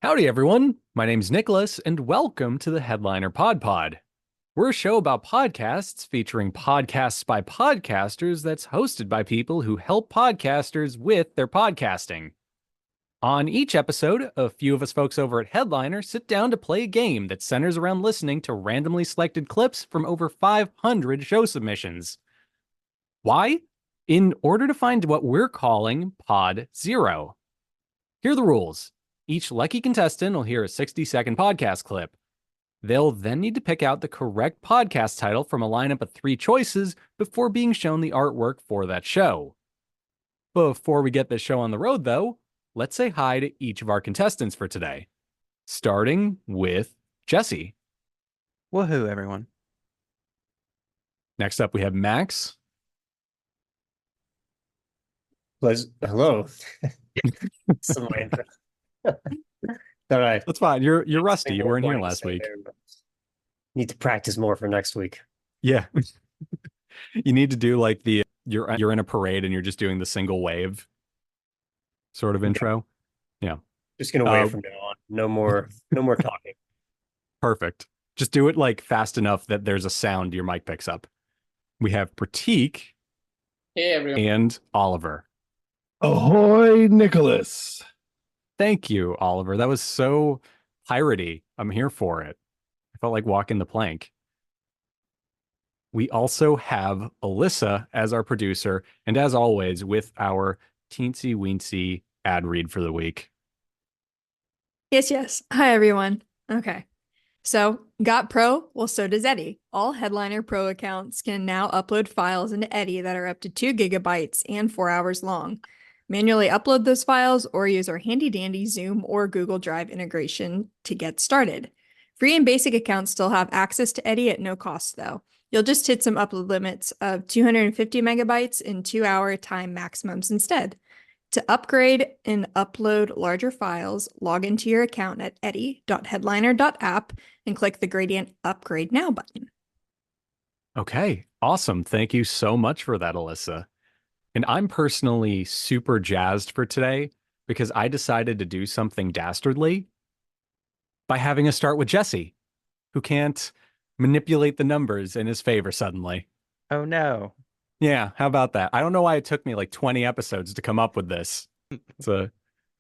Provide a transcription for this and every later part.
Howdy, everyone. My name's Nicholas, and welcome to the Headliner PodPod. We're a show about podcasts featuring podcasts by podcasters that's hosted by people who help podcasters with their podcasting. On each episode, a few of us folks over at Headliner sit down to play a game that centers around listening to randomly selected clips from over 500 show submissions. Why? In order to find what we're calling Pod Zero. Here are the rules. Each lucky contestant will hear a 60-second podcast clip. They'll then need to pick out the correct podcast title from a lineup of 3 choices before being shown the artwork for that show. Before we get this show on the road, though, let's say hi to each of our contestants for today. Starting with Jesse. Woohoo, everyone. Next up, we have Max. Hello. Some of my intro. All right. That's fine. You're rusty. You weren't here last week. Need to practice more for next week. Yeah. You need to do like you're in a parade and you're just doing the single wave sort of intro. Yeah. Just gonna wave from now on. No more talking. Perfect. Just do it like fast enough that there's a sound your mic picks up. We have Pratik. Hey, everyone. And Oliver. Ahoy, Nicholas. Thank you, Oliver. That was so piratey. I'm here for it. I felt like walking the plank. We also have Alyssa as our producer, and as always, with our teensy weensy ad read for the week. Yes. Hi, everyone. Okay. So, got Pro? Well, so does Eddie. All Headliner Pro accounts can now upload files into Eddie that are up to 2 gigabytes and 4 hours long. Manually upload those files or use our handy dandy Zoom or Google Drive integration to get started. Free and basic accounts still have access to Eddie at no cost, though. You'll just hit some upload limits of 250 megabytes and 2-hour time maximums instead. To upgrade and upload larger files, log into your account at eddy.headliner.app and click the gradient Upgrade Now button. Okay, awesome. Thank you so much for that, Alyssa. And I'm personally super jazzed for today because I decided to do something dastardly by having us start with Jesse, who can't manipulate the numbers in his favor suddenly. Oh, no. Yeah, how about that? I don't know why it took me like 20 episodes to come up with this. It's a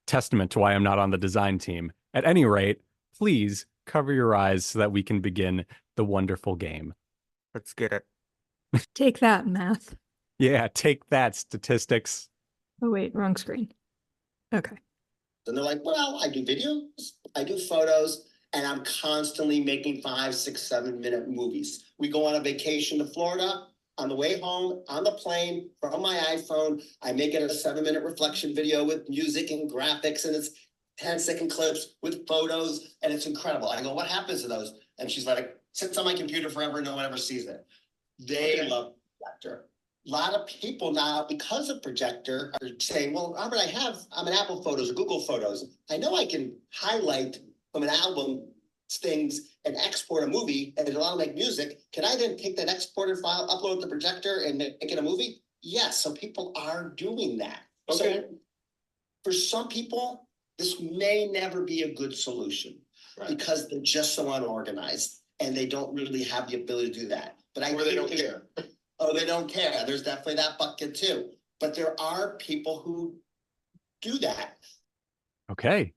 testament to why I'm not on the design team. At any rate, please cover your eyes so that we can begin the wonderful game. Let's get it. Take that, math. Yeah, take that, statistics. Oh, wait, wrong screen. Okay. And they're like, well, I do videos, I do photos, and I'm constantly making 5, 6, 7-minute movies. We go on a vacation to Florida. On the way home, on the plane, from my iPhone, I make it a 7-minute reflection video with music and graphics, and it's 10-second clips with photos, and it's incredible. I go, what happens to those? And she's like, sits on my computer forever, no one ever sees it. They love Projector. A lot of people now, because of Projector, are saying, well, Robert, I'm an Apple Photos or Google Photos. I know I can highlight from an album things and export a movie and allow to make music. Can I then take that exported file, upload it to Projector and make it a movie? Yes, so people are doing that. Okay. So for some people, this may never be a good solution because they're just so unorganized and they don't really have the ability to do that. But or they don't care. Oh, they don't care. There's definitely that bucket too. But there are people who do that. Okay,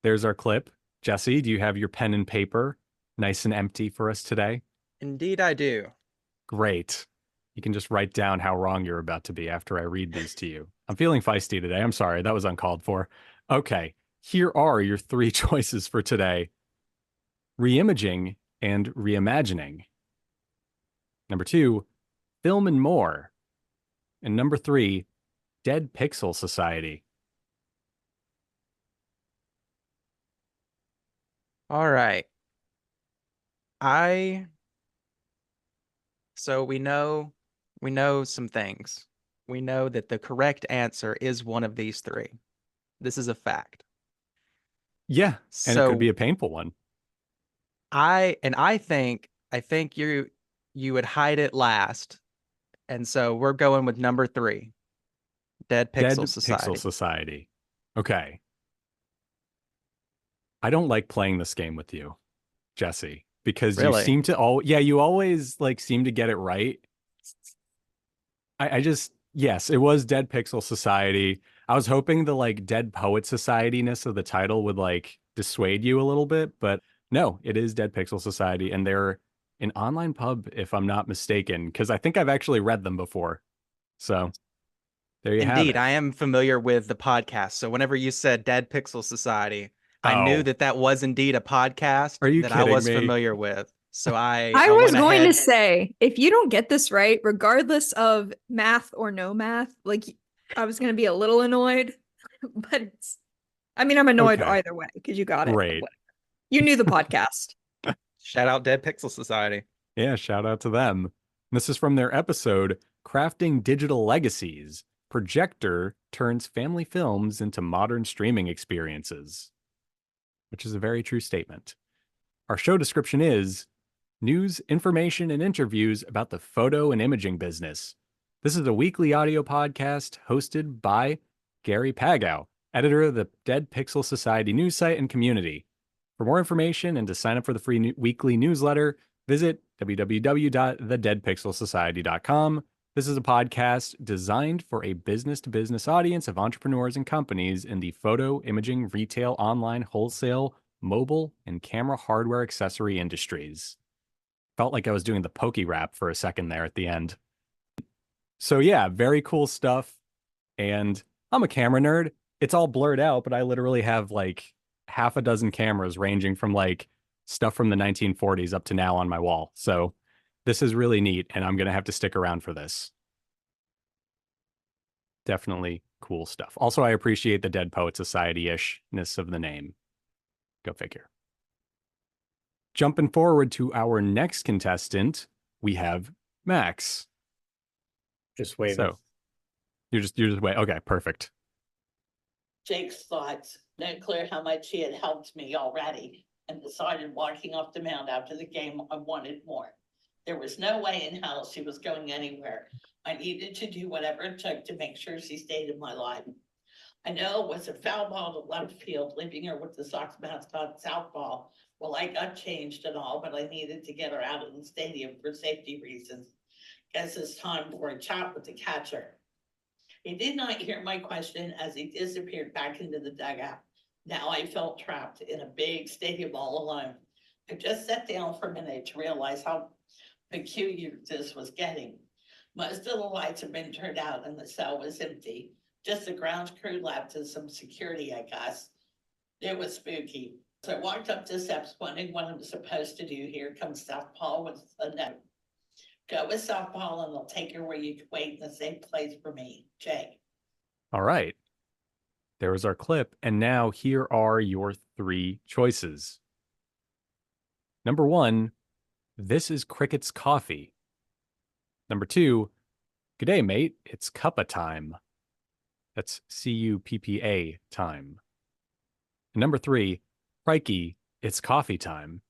there's our clip. Jesse, do you have your pen and paper nice and empty for us today? Indeed, I do. Great. You can just write down how wrong you're about to be after I read these to you. I'm feeling feisty today. I'm sorry. That was uncalled for. Okay, here are your 3 choices for today. Reimaging and reimagining. Number 2, film and more. And number 3, Dead Pixel Society. All right. So we know some things. We know that the correct answer is one of these 3. This is a fact. Yeah, and it could be a painful one. I think you would hide it last. And so we're going with number 3. Dead Pixel Society. Pixel Society. Okay. I don't like playing this game with you, Jesse, because you Really? seem to you always like seem to get it right. I just, yes, it was Dead Pixel Society. I was hoping the like Dead Poet Society-ness of the title would like dissuade you a little bit, but no, it is Dead Pixel Society, and they're an online pub, if I'm not mistaken, because I think I've actually read them before. So there you have Indeed, it. I am familiar with the podcast. So whenever you said Dead Pixel Society, I knew Oh, that was indeed a podcast are you that I kidding was me? familiar with. So I I was went going to ahead. say, if you don't get this right, regardless of math or no math, like I was going to be a little annoyed, but I'm annoyed Okay, either way because you got it. great. You knew the podcast. Shout out Dead Pixel Society. Yeah, shout out to them. This is from their episode, Crafting Digital Legacies. Projector turns family films into modern streaming experiences, which is a very true statement. Our show description is news, information, and interviews about the photo and imaging business. This is a weekly audio podcast hosted by Gary Pagow, editor of the Dead Pixel Society news site and community. For more information and to sign up for the free weekly newsletter, visit www.thedeadpixelsociety.com. This is a podcast designed for a business-to-business audience of entrepreneurs and companies in the photo, imaging, retail, online, wholesale, mobile, and camera hardware accessory industries. Felt like I was doing the pokey rap for a second there at the end. So yeah, very cool stuff. And I'm a camera nerd. It's all blurred out, but I literally have like half a dozen cameras ranging from like stuff from the 1940s up to now on my wall. So this is really neat, and I'm going to have to stick around for this. Definitely cool stuff. Also, I appreciate the Dead Poet Society-ishness of the name. Go figure. Jumping forward to our next contestant, we have Max. Just waving. So you're just wait. Okay, perfect. Jake's thoughts, not clear how much he had helped me already, and decided walking off the mound after the game I wanted more. There was no way in hell she was going anywhere. I needed to do whatever it took to make sure she stayed in my life. I know it was a foul ball to left field, leaving her with the Sox mascot Southpaw. Well, I got changed and all, but I needed to get her out of the stadium for safety reasons. Guess it's time for a chat with the catcher. He did not hear my question as he disappeared back into the dugout. Now I felt trapped in a big stadium all alone. I just sat down for a minute to realize how peculiar this was getting. Most of the lights had been turned out and the cell was empty. Just the grounds crew left and some security, I guess. It was spooky. So I walked up the steps wondering what I'm supposed to do. Here comes Southpaw with a note. Go with Southpaw and they'll take her where you can wait in the same place for me, Jake. All right. There was our clip. And now here are your three choices. Number one, this is Cricket's coffee. Number two, g'day, mate. It's cuppa time. That's CUPPA time. And number three, crikey, it's coffee time.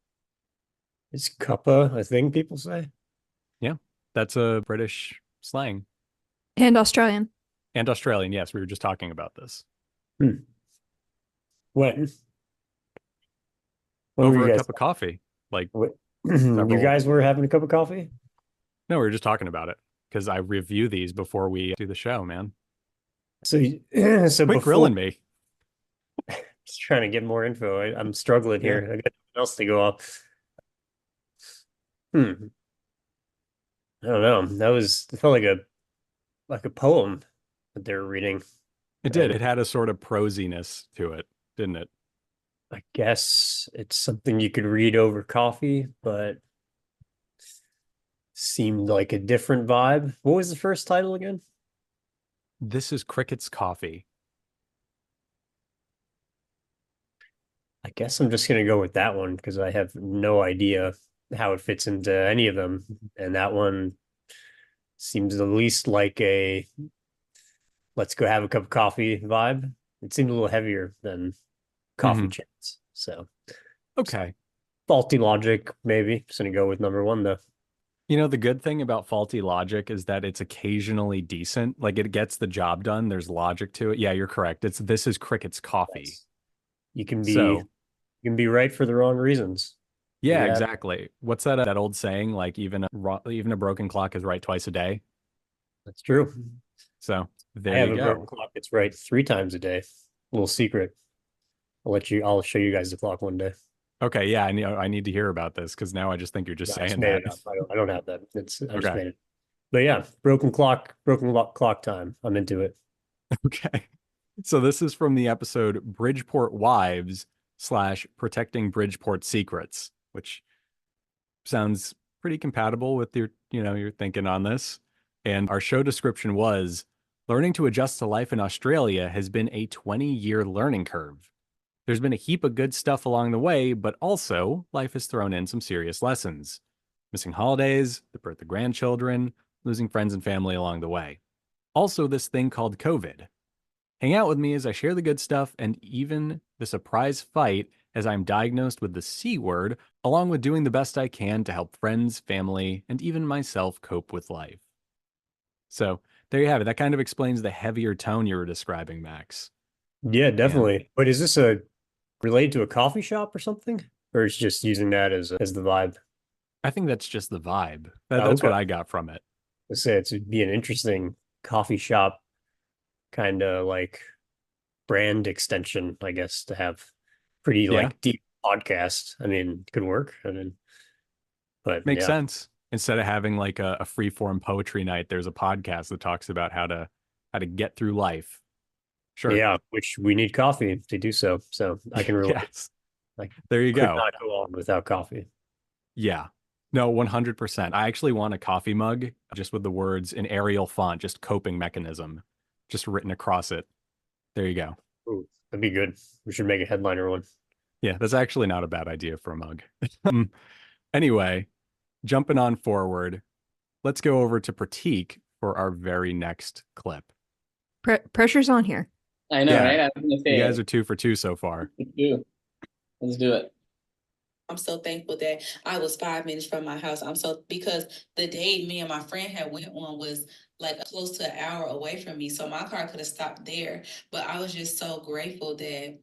It's cuppa a thing people say? Yeah, that's a British slang. And Australian. And Australian, yes. We were just talking about this. When? Over a cup of coffee. Like, you guys were having a cup of coffee? no, we were just talking about it because I review these before we do the show, man. So Quit before, grilling me. just trying to get more info. I'm struggling here. I got nothing else to go off. I don't know. It felt like a poem that they were reading. It did. It had a sort of prosiness to it, didn't it? I guess it's something you could read over coffee, but seemed like a different vibe. What was the first title again? This is Cricket's coffee. I guess I'm just gonna go with that one because I have no idea how it fits into any of them. And that one seems the least like a let's go have a cup of coffee vibe. It seemed a little heavier than coffee chats. So Okay. faulty logic, maybe. Just gonna go with number one though. You know, the good thing about faulty logic is that it's occasionally decent. Like it gets the job done. There's logic to it. Yeah, you're correct. This is Cricket's coffee. You can be So You can be right for the wrong reasons. Yeah, Yeah. exactly. What's that old saying? Like even a broken clock is right twice a day. That's true. So I there have you a broken go. clock that's right 3 times a day. Little secret. I'll show you guys the clock one day. Okay, yeah, I need to hear about this because now I just think you're just No, I just saying made that. it up. I don't have that. I just Okay. made it. But yeah, clock time. I'm into it. Okay. So this is from the episode Bridgeport Wives / Protecting Bridgeport Secrets, which sounds pretty compatible with your thinking on this. And our show description was learning to adjust to life in Australia has been a 20-year learning curve. There's been a heap of good stuff along the way, but also life has thrown in some serious lessons. Missing holidays, the birth of grandchildren, losing friends and family along the way. Also, this thing called COVID. Hang out with me as I share the good stuff and even the surprise fight as I'm diagnosed with the C word, along with doing the best I can to help friends, family, and even myself cope with life. So, there you have it. That kind of explains the heavier tone you were describing, Max. Yeah, definitely. But is this related to a coffee shop or something? Or it's just using that as the vibe? I think that's just the vibe. Oh, That's okay. what I got from it. Let's say it'd be an interesting coffee shop kind of like brand extension, I guess, to have pretty Yeah, like deep podcast. I mean, it could work. I mean, but makes yeah. sense. Instead of having like a free form poetry night, there's a podcast that talks about how to get through life. Sure. Yeah, which we need coffee to do so. So I can relate. Yes. Like There you could go. not go on without coffee. Yeah. No, 100%. I actually want a coffee mug just with the words in Arial font, just coping mechanism, just written across it. There you go. Ooh, that'd be good. We should make a headliner one. Yeah, that's actually not a bad idea for a mug. Anyway, jumping on forward, let's go over to Pratik for our very next clip. Pressure's on here. I know, Yeah. right? I was gonna say You guys are 2 for 2 so far. Let's do it. I'm so thankful that I was 5 minutes from my house. Because the date me and my friend had went on was like close to an hour away from me. So my car could have stopped there. But I was just so grateful that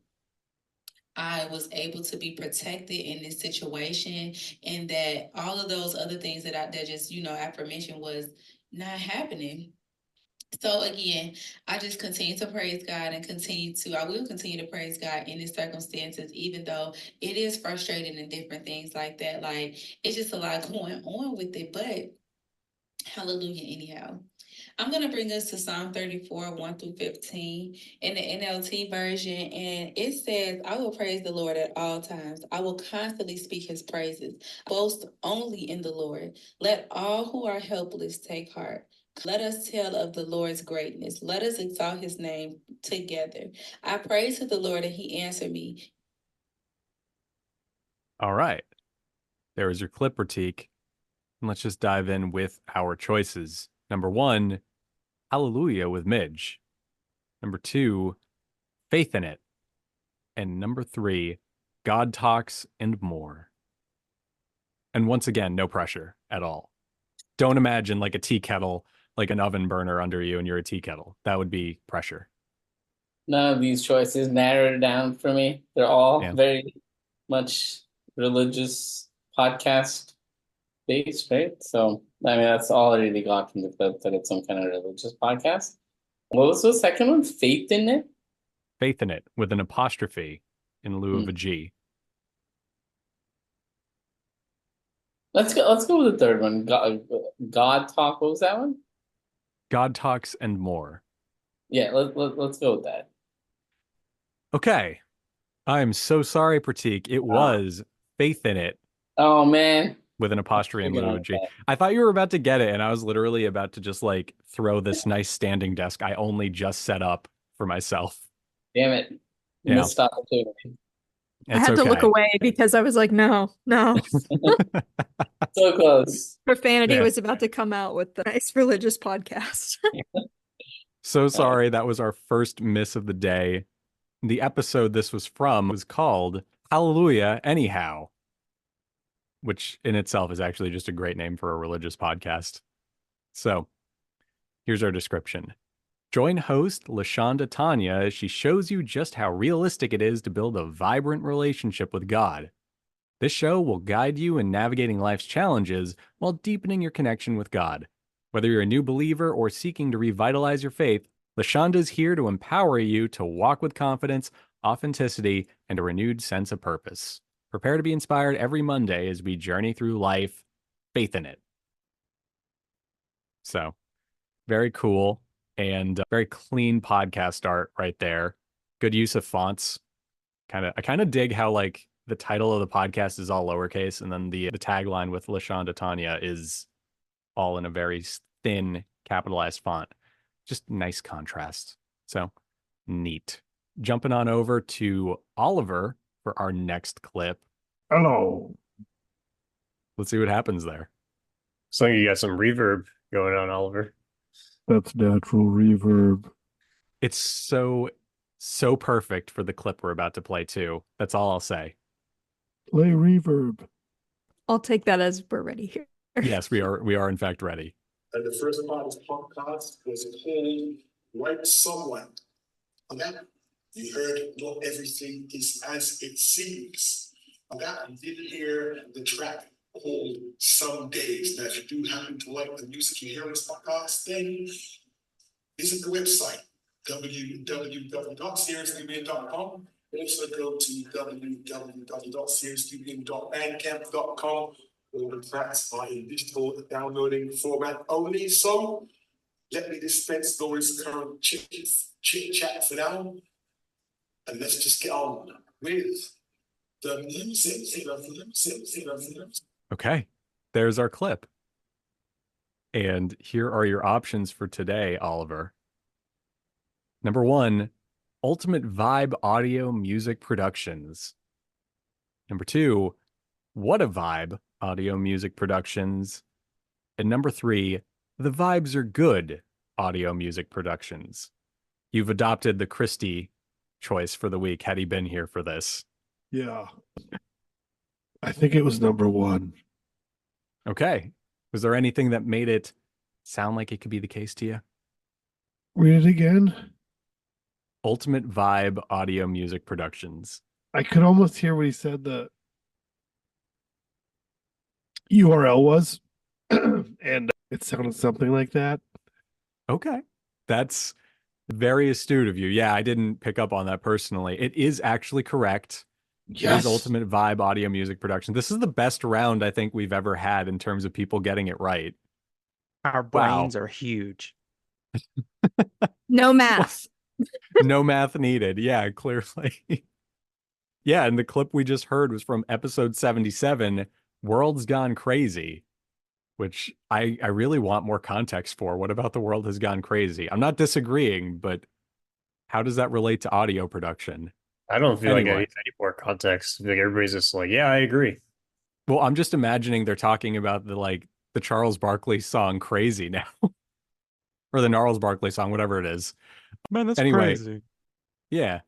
I was able to be protected in this situation, and that all of those other things that just, affirmation was not happening. So again, I just continue to praise God and I will continue to praise God in these circumstances, even though it is frustrating and different things like that. Like, it's just a lot going on with it, but hallelujah anyhow. I'm going to bring us to Psalm 34, 1-15 in the NLT version. And it says, I will praise the Lord at all times. I will constantly speak his praises. Boast only in the Lord. Let all who are helpless take heart. Let us tell of the Lord's greatness. Let us exalt his name together. I prayed to the Lord and he answered me. All right. There is your clip, Pratik. And let's just dive in with our choices. Number 1, Hallelujah with Midge. Number 2, Faith in It. And number 3, God Talks and More. And once again, no pressure at all. Don't imagine like a tea kettle, like an oven burner under you and you're a tea kettle. That would be pressure. None of these choices narrowed it down for me. They're all Yeah. very much religious podcast based, right? So, I mean, that's all I really got from the clip, that it's some kind of religious podcast. What was the second one? Faith in it? Faith in It with an apostrophe in lieu of a G. Let's go with the third one. God talk. What was that one? God Talks and More. Yeah, let's go with that. Okay. I'm so sorry, Pratik. It was Faith in It Oh man. with an apostrophe in lieu of a G. I thought you were about to get it, and I was literally about to just like throw this nice standing desk I only just set up for myself. Damn it. Yeah. Missed opportunity. I had to look away because I was like, no. So close. Profanity Yeah. was about to come out with the nice religious podcast. So sorry. That was our first miss of the day. The episode this was from was called Hallelujah Anyhow, which in itself is actually just a great name for a religious podcast. So here's our description. Join host LaShonda Tanya as she shows you just how realistic it is to build a vibrant relationship with God. This show will guide you in navigating life's challenges while deepening your connection with God. Whether you're a new believer or seeking to revitalize your faith, LaShonda is here to empower you to walk with confidence, authenticity, and a renewed sense of purpose. Prepare to be inspired every Monday as we journey through life, faith in it. So, very cool and very clean podcast art right there. Good use of fonts. I kind of dig how like the title of the podcast is all lowercase, and then the tagline with LaShonda Tanya is all in a very thin capitalized font. Just nice contrast. So neat. Jumping on over to Oliver for our next clip. Hello. Let's see what happens there. So you got some reverb going on, Oliver. That's natural reverb. It's so perfect for the clip we're about to play too. That's all I'll say. Play reverb. I'll take that as we're ready here. Yes, we are in fact ready. And the first part of the podcast was called Right Someone. On that, you heard not everything is as it seems. On that, you did hear the track called Some Days. Now, if you do happen to like the music you hear on this podcast, then visit the website, www.seriouslybeing.com. Also go to www.seriouslybeing.bandcamp.com. All the tracks are in digital downloading format only. So let me dispense those current chit chat for now. And let's just get on with the music. Okay, there's our clip. And here are your options for today, Oliver. Number 1, Ultimate Vibe Audio Music Productions. Number 2, What a Vibe Audio Music Productions. And number 3, The Vibes Are Good Audio Music Productions. You've adopted the Christie choice for the week had he been here for this. Yeah. I think it was number 1. Okay. Was there anything that made it sound like it could be the case to you? Read it again. Ultimate Vibe Audio Music Productions. I could almost hear what he said the URL was, and it sounded something like that. Okay. That's very astute of you. Yeah, I didn't pick up on that personally. It is actually correct. Yes. It is Ultimate Vibe Audio Music Production. This is the best round I think we've ever had in terms of people getting it right. Our brains are huge. No math. No math needed. Yeah, clearly. Yeah, and the clip we just heard was from episode 77, World's Gone Crazy, which I really want more context for. What about the world has gone crazy? I'm not disagreeing, but how does that relate to audio production? I don't feel like I Anyway. need any more context. Like everybody's just like, yeah, I agree. Well, I'm just imagining they're talking about the Charles Barkley song Crazy now. Or the Gnarls Barkley song, whatever it is. Man, that's Anyway. crazy. Yeah.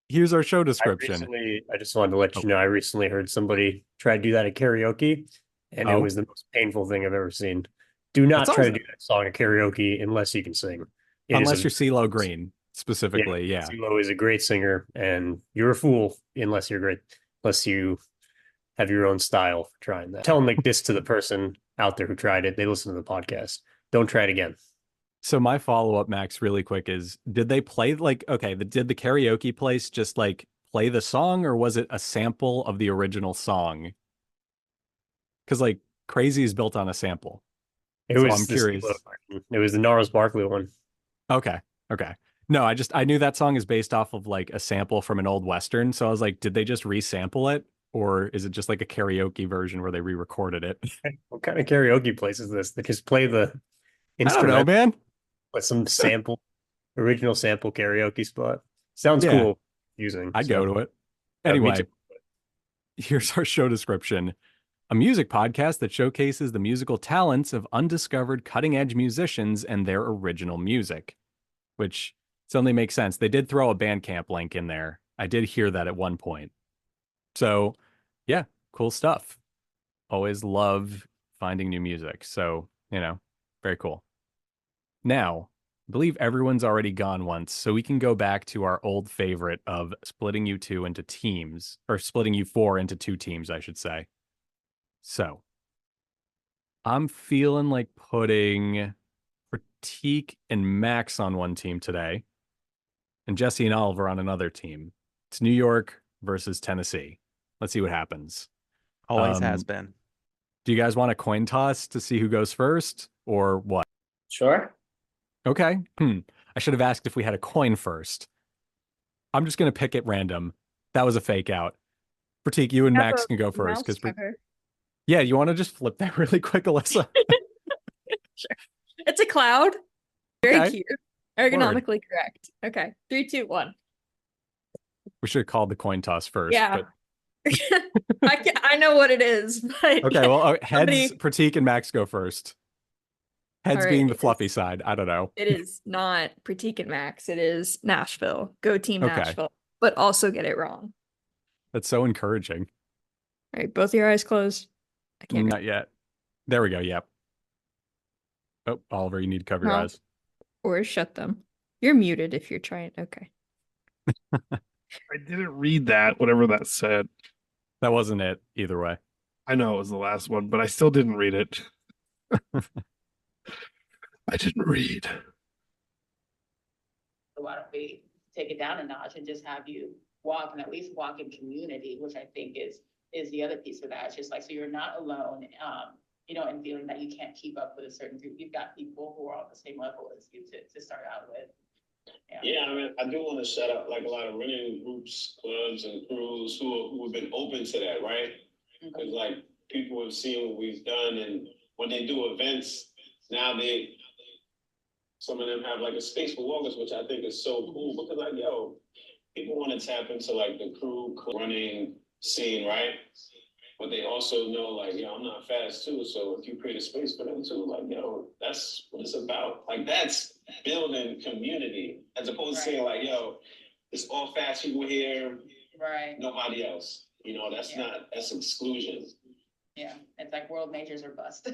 Here's our show description. I just wanted to let you know, I recently heard somebody try to do that at karaoke, and it was the most painful thing I've ever seen. Do not That try sounds- to do that song at karaoke unless you can sing. It is Unless a- you're CeeLo Green, specifically, yeah. CeeLo is a great singer, and you're a fool unless you're great, unless you have your own style for trying that. Tell them like this to the person out there who tried it. They listen to the podcast. Don't try it again. So my follow-up, Max, really quick is, did they play did the karaoke place just play the song, or was it a sample of the original song? Because Crazy is built on a sample. It So was I'm the curious. CeeLo version. It was the Gnarls Barkley one. Okay. No, I knew that song is based off of a sample from an old Western. So I was like, did they just resample it? Or is it just a karaoke version where they re-recorded it? What kind of karaoke place is this? They just play the I don't know, instrument man. with some original sample karaoke spot. Sounds Yeah. cool using. I'd go to it. Me Anyway, too. here's our show description. A music podcast that showcases the musical talents of undiscovered cutting-edge musicians and their original music. Which only makes sense. They did throw a Bandcamp link in there. I did hear that at one point. So, yeah, cool stuff. Always love finding new music. So, very cool. Now, I believe everyone's already gone once, so we can go back to our old favorite of splitting you two into teams, or splitting you four into two teams, I should say. So, I'm feeling like putting Pratik and Max on one team today, and Jesse and Oliver on another team. It's New York versus Tennessee. Let's see what happens. Always has been. Do you guys want a coin toss to see who goes first, or what? Sure. Okay. I should have asked if we had a coin first. I'm just going to pick at random. That was a fake out. Pratik, you and Have Max a can go first. mouse tracker. Yeah, you want to just flip that really quick, Alyssa? Sure. It's a cloud. Very Okay. cute. Ergonomically correct. Okay. 3, 2, 1. We should have called the coin toss first. Yeah. But... I know what it is, but Okay, well, heads, somebody- Pratik and Max go first. Heads All right, being the it fluffy is- side. I don't know. It is not Pratik and Max. It is Nashville. Go team Okay. Nashville. But also get it wrong. That's so encouraging. All right, both your eyes closed. I can't. Not yet. There we go. Yep. Oh, Oliver, you need to cover your No. eyes. Or shut them. You're muted if you're trying. Okay. I didn't read that, whatever that said. That wasn't it either way. I know it was the last one, but I still didn't read it. I didn't read. So why don't we take it down a notch and just have you walk and at least walk in community, which I think is the other piece of that. It's just like, so you're not alone, and feeling that you can't keep up with a certain group. You've got people who are on the same level as you to start out with. Yeah, I mean, I do want to set up like a lot of running groups, clubs, and crews who have been open to that, right? Because like people have seen what we've done, and when they do events, now some of them have like a space for walkers, which I think is so cool because like, yo, people want to tap into like the crew running scene, right? But they also know like, yo, I'm not fast too. So if you create a space for them too, like, yo, that's what it's about. Like that's building community as opposed to saying like, yo, it's all fast people here, Right. nobody else. That's exclusion. Yeah, it's like world majors are bust.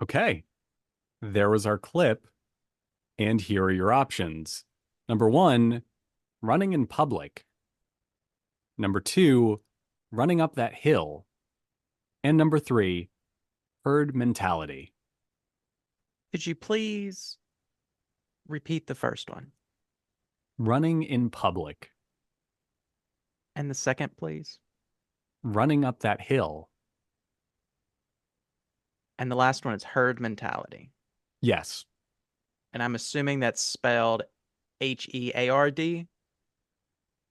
Okay. There was our clip. And here are your options. Number 1, running in public. Number 2, running up that hill. And number 3, herd mentality. Could you please repeat the first one? Running in public. And the second, please. Running up that hill. And the last one is herd mentality. Yes. And I'm assuming that's spelled HEARD.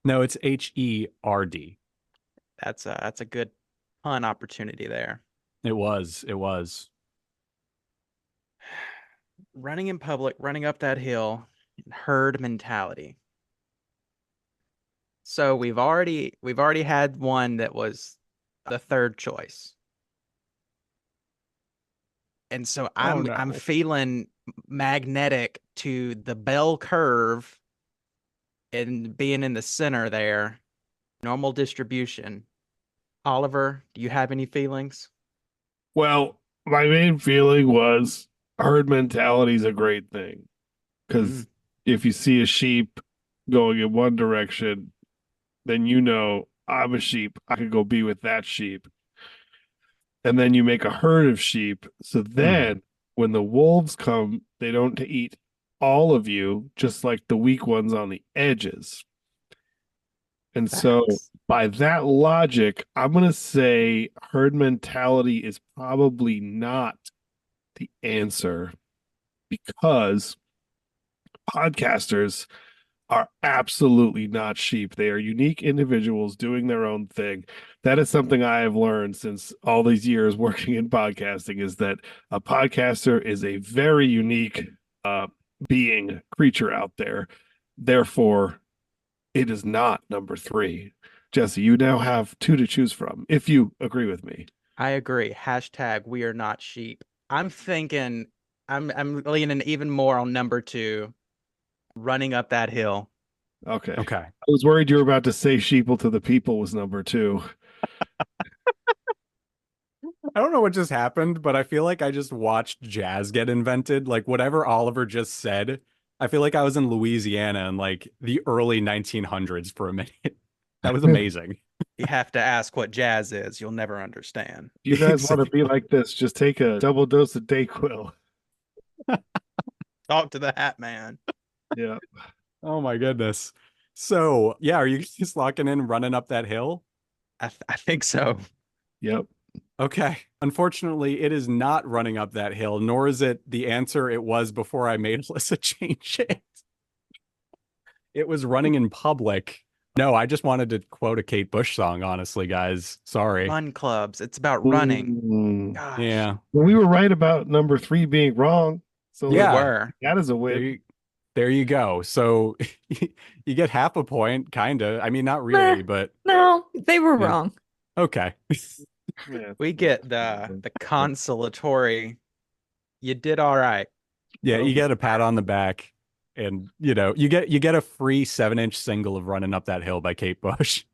No, it's HERD. That's a good pun opportunity there. It was. Running in public, running up that hill, herd mentality. So we've already had one that was the third choice. And so I'm feeling magnetic to the bell curve and being in the center there. Normal distribution. Oliver, do you have any feelings? Well, my main feeling was herd mentality is a great thing. Because if you see a sheep going in one direction, then you know I'm a sheep. I could go be with that sheep. And then you make a herd of sheep. So then when the wolves come, they don't eat all of you, just like the weak ones on the edges. And so by that logic, I'm going to say herd mentality is probably not the answer because podcasters are absolutely not sheep. They are unique individuals doing their own thing. That is something I have learned since all these years working in podcasting is that a podcaster is a very unique creature out there. Therefore, it is not number 3. Jesse, you now have 2 to choose from, if you agree with me. I agree. # we are not sheep. I'm thinking I'm leaning even more on number 2, running up that hill. Okay. Okay. I was worried you were about to say sheeple to the people was number 2. I don't know what just happened, but I feel like I just watched jazz get invented. Like whatever Oliver just said, I feel like I was in Louisiana in like the early 1900s for a minute. That was amazing. You have to ask what jazz is. You'll never understand. You guys want to be like this? Just take a double dose of Dayquil. Talk to the Hat Man. Yeah. Oh my goodness. So yeah, are you just locking in running up that hill? I think so. Yep. Okay. Unfortunately, it is not running up that hill, nor is it the answer it was before I made Alyssa change it. It was running in public. No, I just wanted to quote a Kate Bush song, honestly, guys. Sorry. Fun clubs. It's about running. Mm. Gosh. Yeah. Well, we were right about number 3 being wrong. So Yeah. We were. that is a win. There you go. So you get half a point, kind of. I mean, not really, but No, they were Yeah. wrong. okay. Yeah. We get the consolatory. You did all right. Yeah, you get a pat on the back, and you get a free 7-inch single of "Running Up That Hill" by Kate Bush.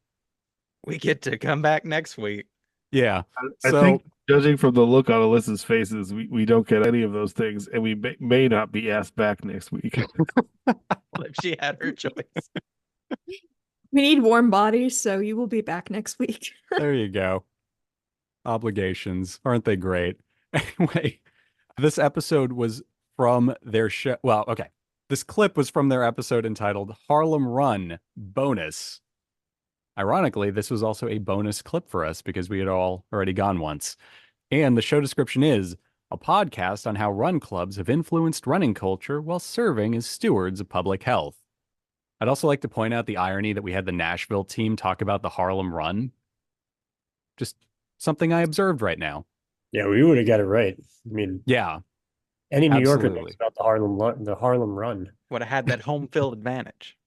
We get to come back next week. Yeah. I So think, judging from the look on Alyssa's faces, we don't get any of those things, and we may not be asked back next week. Well, if she had her choice. We need warm bodies, so you will be back next week. there you go. Obligations, aren't they great? Anyway, this episode was from their show. Well, okay. This clip was from their episode entitled Harlem Run Bonus. Ironically, this was also a bonus clip for us because we had all already gone once. And the show description is a podcast on how run clubs have influenced running culture while serving as stewards of public health. I'd also like to point out the irony that we had the Nashville team talk about the Harlem Run. Just something I observed right now. Yeah, we would have got it right. I mean, Yeah. any New Yorker absolutely. knows about the Harlem Run. Would have had that home field advantage.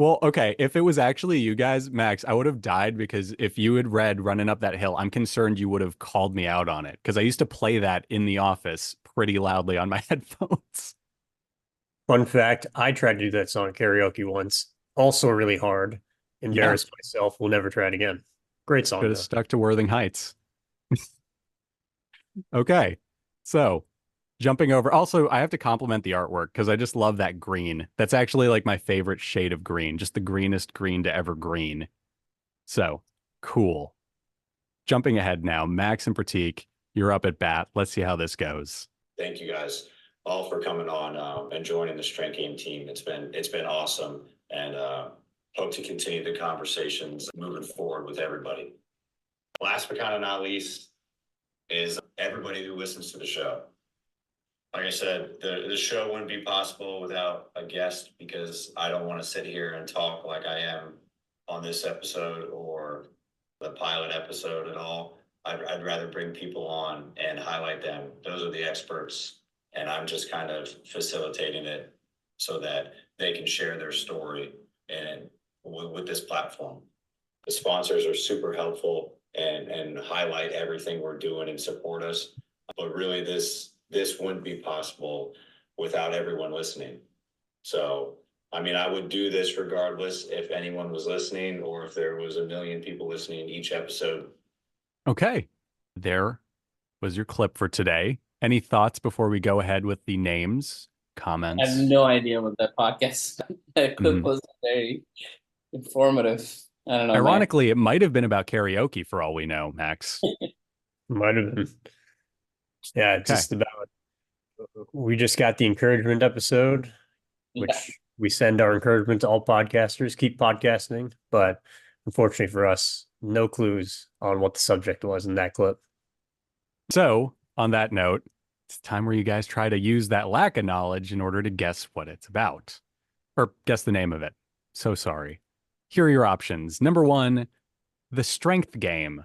Well, okay, if it was actually you guys, Max, I would have died because if you had read Running Up That Hill, I'm concerned you would have called me out on it because I used to play that in the office pretty loudly on my headphones. Fun fact, I tried to do that song karaoke once. Also really hard. Embarrassed myself. Will never try it again. Great song, Could have though. stuck to Worthing Heights. Okay, so jumping over. Also, I have to compliment the artwork because I just love that green. That's actually like my favorite shade of green, just the greenest green to ever green. So cool. Jumping ahead now, Max and Pratik, you're up at bat. Let's see how this goes. Thank you guys all for coming on and joining the strength game team. It's been awesome, and hope to continue the conversations moving forward with everybody. Last but kind of not least is everybody who listens to the show. Like I said, the show wouldn't be possible without a guest because I don't want to sit here and talk like I am on this episode or the pilot episode at all. I'd rather bring people on and highlight them. Those are the experts, and I'm just kind of facilitating it so that they can share their story and with this platform. The sponsors are super helpful and highlight everything we're doing and support us. But really, this wouldn't be possible without everyone listening. So, I mean, I would do this regardless if anyone was listening or if there was 1 million people listening each episode. Okay, there was your clip for today. Any thoughts before we go ahead with the names, comments? I have no idea what that podcast that clip was very informative. I don't know. Ironically, it might have been about karaoke for all we know, Max. Might have been. Yeah, just about. We just got the encouragement episode, which we send our encouragement to all podcasters. Keep podcasting, but unfortunately for us, no clues on what the subject was in that clip. So, on that note, it's time where you guys try to use that lack of knowledge in order to guess what it's about, or guess the name of it. So sorry. Here are your options. Number 1, the strength game.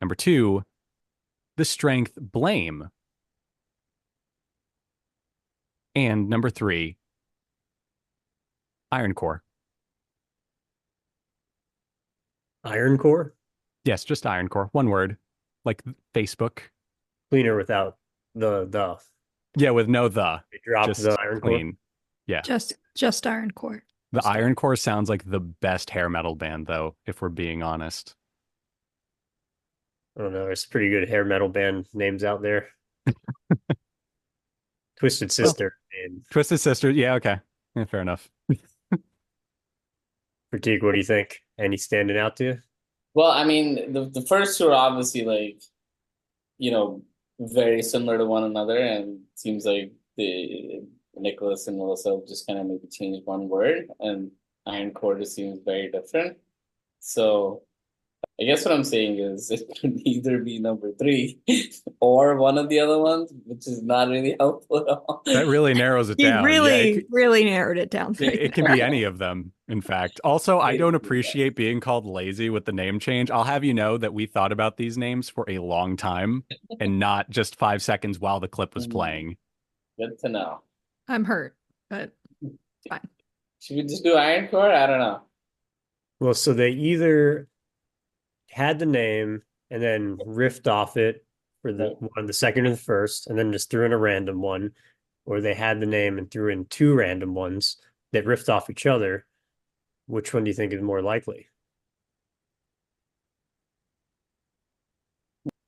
Number 2, the strength blame. And number 3, iron core. Iron core? Yes, just iron core. One word, like Facebook. Cleaner without the. Yeah, with no the. Drop just the iron clean. core. Yeah. Just iron core. The Iron Core sounds like the best hair metal band, though, if we're being honest. I don't know. There's pretty good hair metal band names out there. Twisted Sister and Twisted Sister. Yeah, okay. Yeah, fair enough. Pratik, what do you think? Any standing out to you? Well, I mean, the first two are obviously like, you know, very similar to one another, and it seems like the Nicholas and Melissa just kind of maybe changed one word, and Iron Core just seems very different. So I guess what I'm saying is it could either be number 3 or one of the other ones, which is not really helpful at all. That really narrows it You down. really, really narrowed it down. It can be any of them, in fact. Also, I don't appreciate being called lazy with the name change. I'll have you know that we thought about these names for a long time and not just 5 seconds while the clip was playing. Good to know. I'm hurt, but fine. Should we just do Iron Core? I don't know. Well, so they either had the name and then riffed off it for the second and the first, and then just threw in a random one, or they had the name and threw in 2 random ones that riffed off each other. Which one do you think is more likely?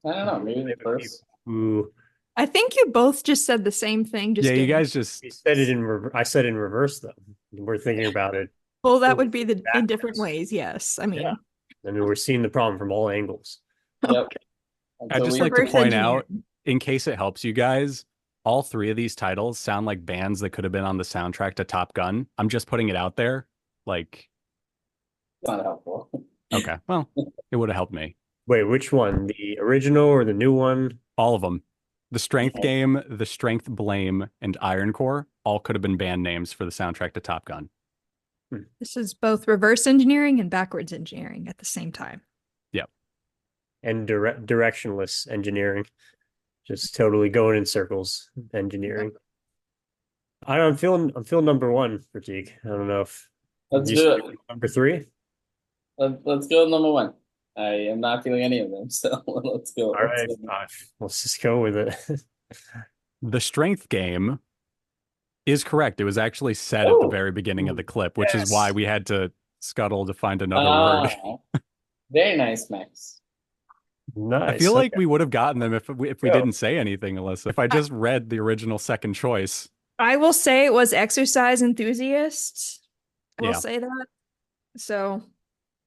I don't know. Maybe the first. Ooh. I think you both just said the same thing. Just you guys just said it in I said in reverse though. We're thinking about it. Well, that would be in different ways. Yes, I mean, we're seeing the problem from all angles. Yep. I'd just like to point out, in case it helps you guys, all 3 of these titles sound like bands that could have been on the soundtrack to Top Gun. I'm just putting it out there. Like, not helpful. Okay, well, it would have helped me. Wait, which one? The original or the new one? All of them. The Strength Game, The Strength Blame, and Iron Core all could have been band names for the soundtrack to Top Gun. This is both reverse engineering and backwards engineering at the same time. Yep. And directionless engineering. Just totally going in circles engineering. I'm feeling number 1, Pratik. I don't know if let's do it. Number 3. Let's go with number 1. I am not feeling any of them, so let's go. All right, let's just go with it. The Strength Game is correct. It was actually said at the very beginning of the clip, which is why we had to scuttle to find another word. Very nice, Max. Nice. I feel like we would have gotten them if we didn't say anything, Alyssa. If I just read the original second choice. I will say it was exercise enthusiast. I will say that. So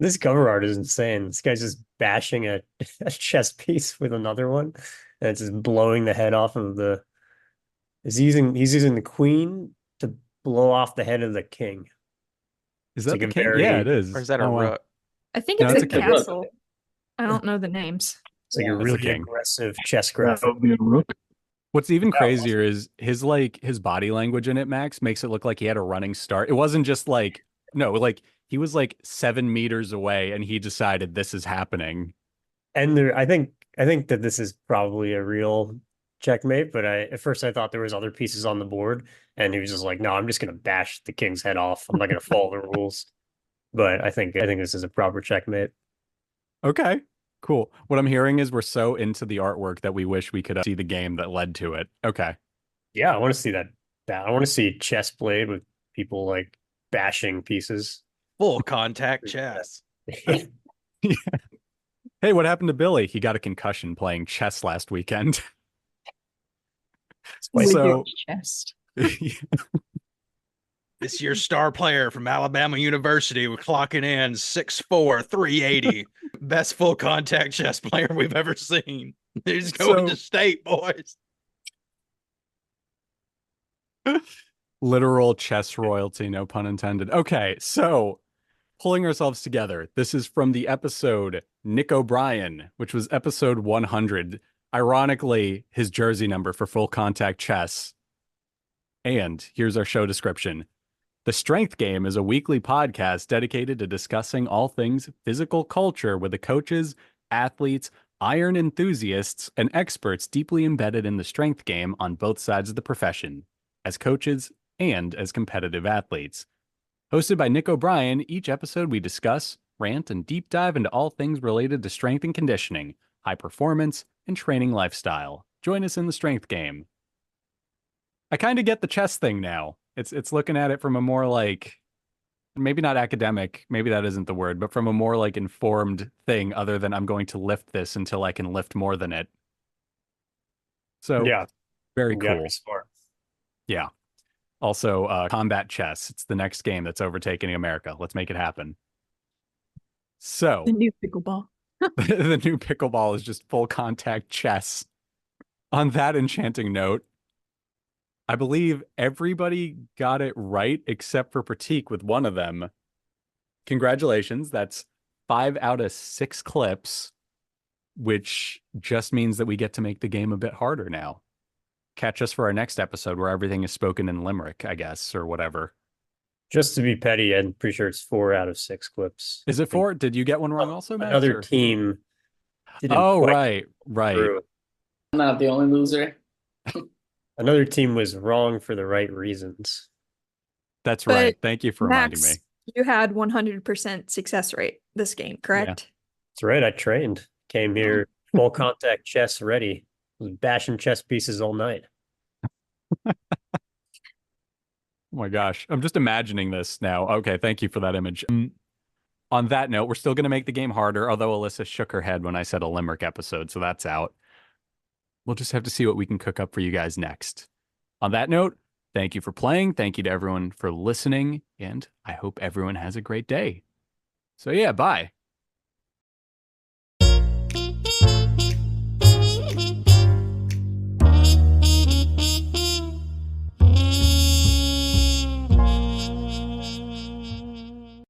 this cover art is insane. This guy's just bashing a chess piece with another one, and it's just blowing the head off of the. He's using the queen to blow off the head of the king. Is that like the king? Yeah, it is. Or is that a rook? I think it's a castle. I don't know the names. It's like a really aggressive chess graphic. What's even crazier is his body language in it, Max, makes it look like he had a running start. It wasn't just like, no, like he was like 7 meters away and he decided this is happening. And I think that this is probably a real checkmate, but at first I thought there was other pieces on the board, and he was just like, no, I'm just gonna bash the king's head off. I'm not gonna follow the rules. But I think this is a proper checkmate. Okay, cool. What I'm hearing is we're so into the artwork that we wish we could see the game that led to it. Okay. Yeah, I want to see that. I want to see chess played with people like bashing pieces. Full contact chess. Yeah. Hey, what happened to Billy? He got a concussion playing chess last weekend. So chest. This year's star player from Alabama University, we're clocking in 6'4", 380. Best full contact chess player we've ever seen. He's going to state, boys. Literal chess royalty, no pun intended. Okay, so pulling ourselves together. This is from the episode Nick O'Brien, which was episode 100. Ironically, his jersey number for full contact chess. And here's our show description. The Strength Game is a weekly podcast dedicated to discussing all things physical culture with the coaches, athletes, iron enthusiasts, and experts deeply embedded in the strength game on both sides of the profession, as coaches and as competitive athletes. Hosted by Nick O'Brien, each episode we discuss, rant, and deep dive into all things related to strength and conditioning, high performance, and training lifestyle. Join us in the Strength Game. I kind of get the chess thing now. It's looking at it from a more like maybe not academic, maybe that isn't the word, but from a more like informed thing other than I'm going to lift this until I can lift more than it. So Yeah, very you gotta cool. be smart. Yeah. Also, combat chess. It's the next game that's overtaking America. Let's make it happen. So The new pickleball. the new pickleball is just full contact chess. On that enchanting note, I believe everybody got it right except for Pratik with one of them. Congratulations. That's 5 out of 6 clips, which just means that we get to make the game a bit harder now. Catch us for our next episode where everything is spoken in Limerick, I guess, or whatever. Just to be petty, I'm pretty sure it's 4 out of 6 clips. Is it 4? Did you get one wrong also, Max? Another team didn't Oh, quite right. through. I'm not the only loser. Another team was wrong for the right reasons. That's But right. Thank you for reminding Max, me. you had 100% success rate this game, correct? That's right. I trained. Came here full contact chess ready. Was bashing chess pieces all night. Oh my gosh. I'm just imagining this now. Okay, thank you for that image. On that note, we're still going to make the game harder, although Alyssa shook her head when I said a Limerick episode, so that's out. We'll just have to see what we can cook up for you guys next. On that note, thank you for playing. Thank you to everyone for listening, and I hope everyone has a great day. So yeah, bye.